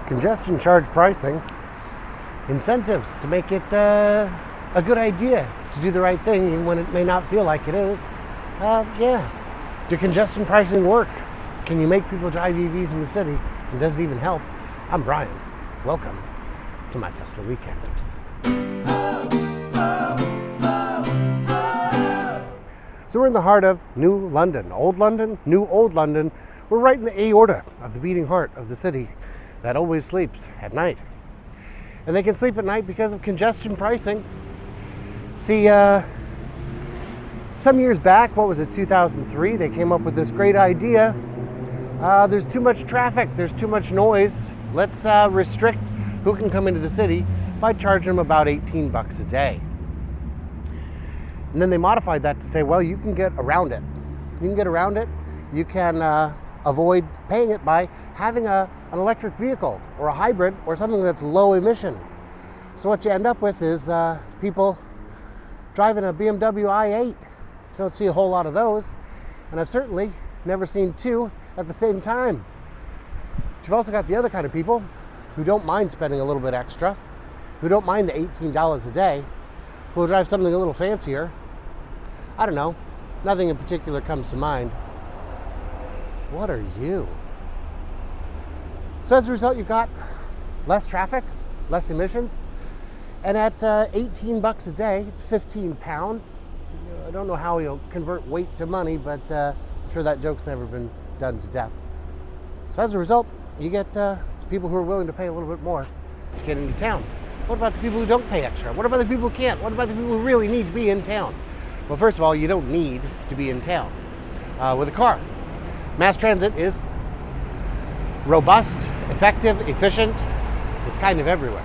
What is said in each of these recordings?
congestion charge pricing, incentives to make it a good idea to do the right thing even when it may not feel like it is. Do congestion pricing work? Can you make people drive EVs in the city? And does it even help? I'm Brian. Welcome to my Tesla Weekend. So we're in the heart of New London. Old London, New Old London. We're right in the aorta of the beating heart of the city that always sleeps at night. And they can sleep at night because of congestion pricing. See, some years back, 2003, they came up with this great idea. There's too much traffic, there's too much noise. Let's restrict who can come into the city by charging them about $18 a day. And then they modified that to say, well, you can get around it. You can get around it. You can avoid paying it by having an electric vehicle or a hybrid or something that's low emission. So what you end up with is people driving a BMW i8. You don't see a whole lot of those. And I've certainly never seen two at the same time. But you've also got the other kind of people who don't mind spending a little bit extra, who don't mind the $18 a day, who will drive something a little fancier. I don't know. Nothing in particular comes to mind. What are you? So as a result, you've got less traffic, less emissions, and at $18 a day, it's 15 pounds. I don't know how you'll convert weight to money, but I'm sure that joke's never been done to death. So as a result, you get people who are willing to pay a little bit more to get into town. What about the people who don't pay extra? What about the people who can't? What about the people who really need to be in town? Well, first of all, you don't need to be in town with a car. Mass transit is robust, effective, efficient. It's kind of everywhere.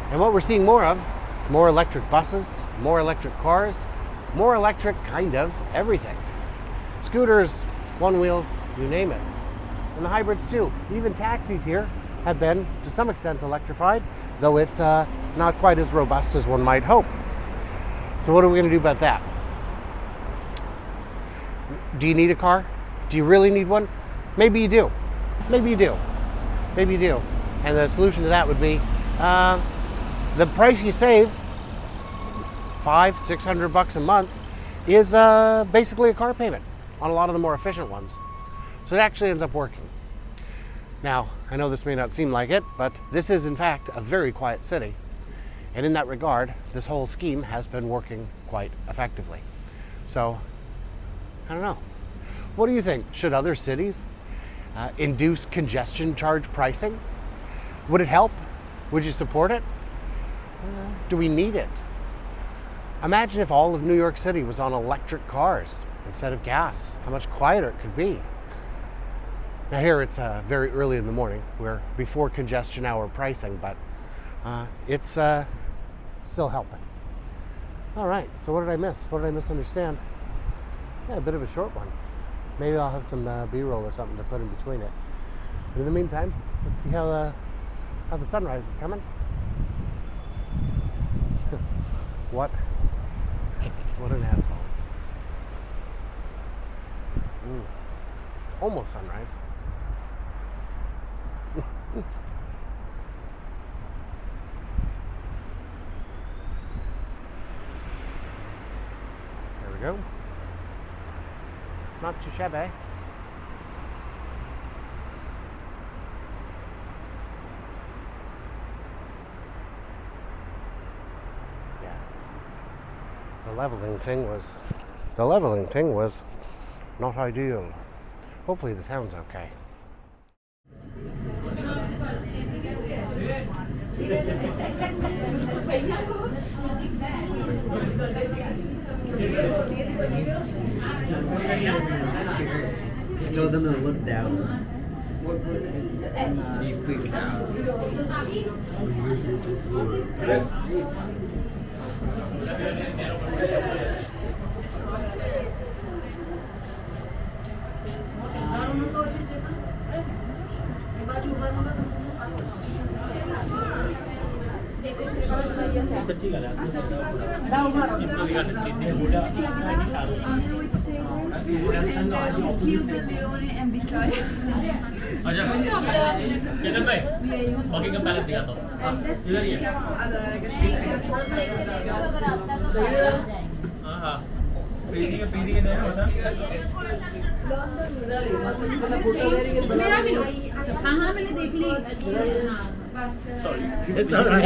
And what we're seeing more of is more electric buses, more electric cars, more electric kind of everything. Scooters, one-wheels, you name it. And the hybrids too. Even taxis here have been, to some extent, electrified, though it's not quite as robust as one might hope. So what are we going to do about that? Do you need a car? Do you really need one? Maybe you do. Maybe you do. Maybe you do. And the solution to that would be the price you save, $500-600 a month, is basically a car payment on a lot of the more efficient ones. So it actually ends up working. Now, I know this may not seem like it, but this is in fact a very quiet city. And in that regard, this whole scheme has been working quite effectively. So, I don't know. What do you think? Should other cities induce congestion charge pricing? Would it help? Would you support it? Do we need it? Imagine if all of New York City was on electric cars instead of gas. How much quieter it could be. Now here it's very early in the morning. We're before congestion hour pricing, but it's still helping. All right, so what did I miss? What did I misunderstand? Yeah, a bit of a short one. Maybe I'll have some B-roll or something to put in between it. But in the meantime, let's see how the sunrise is coming. What an asshole. It's almost sunrise. There we go. Not too shabby. Yeah. The leveling thing was not ideal. Hopefully the sound's okay. I told them to look down. He freaked out. Kill the Leone and Victoria. And that's it. हाँ मैंने देख ली It's all right.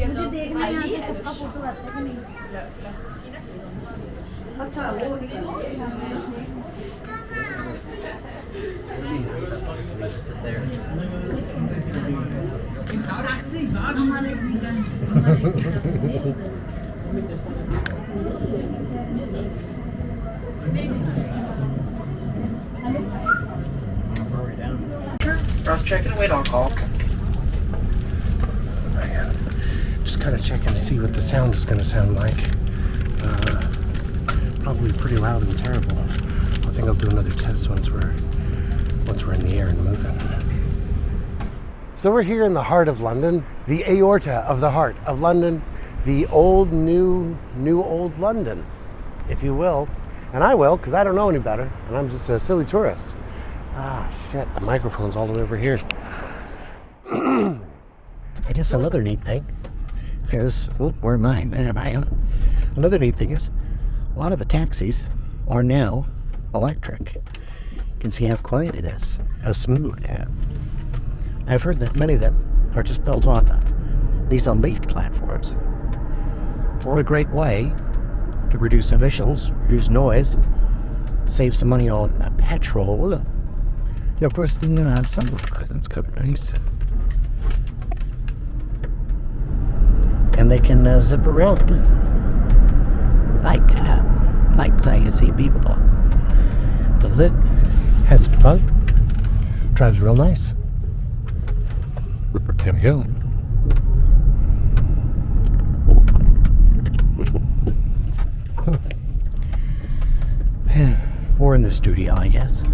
मुझे देखना है यहाँ से सबका photo आता है कि नहीं Cross checking. Wait on call. Just kind of checking to see what the sound is going to sound like. Probably pretty loud and terrible. I think I'll do another test once we're in the air and moving. So we're here in the heart of London, the aorta of the heart of London, the old, new old London, if you will. And I will, because I don't know any better, and I'm just a silly tourist. Ah, shit, the microphone's all the way over here. I guess another neat thing is, where am I? Another neat thing is, a lot of the taxis are now electric. You can see how quiet it is, how smooth. I've heard that many of them are just built on these leaf platforms. What a great way to reduce emissions, reduce noise, save some money on petrol. And of course, sunroof, that's kind of nice. And they can zip around like crazy people. Does it? Has some fun. Drives real nice. There we go. We're in the studio, I guess.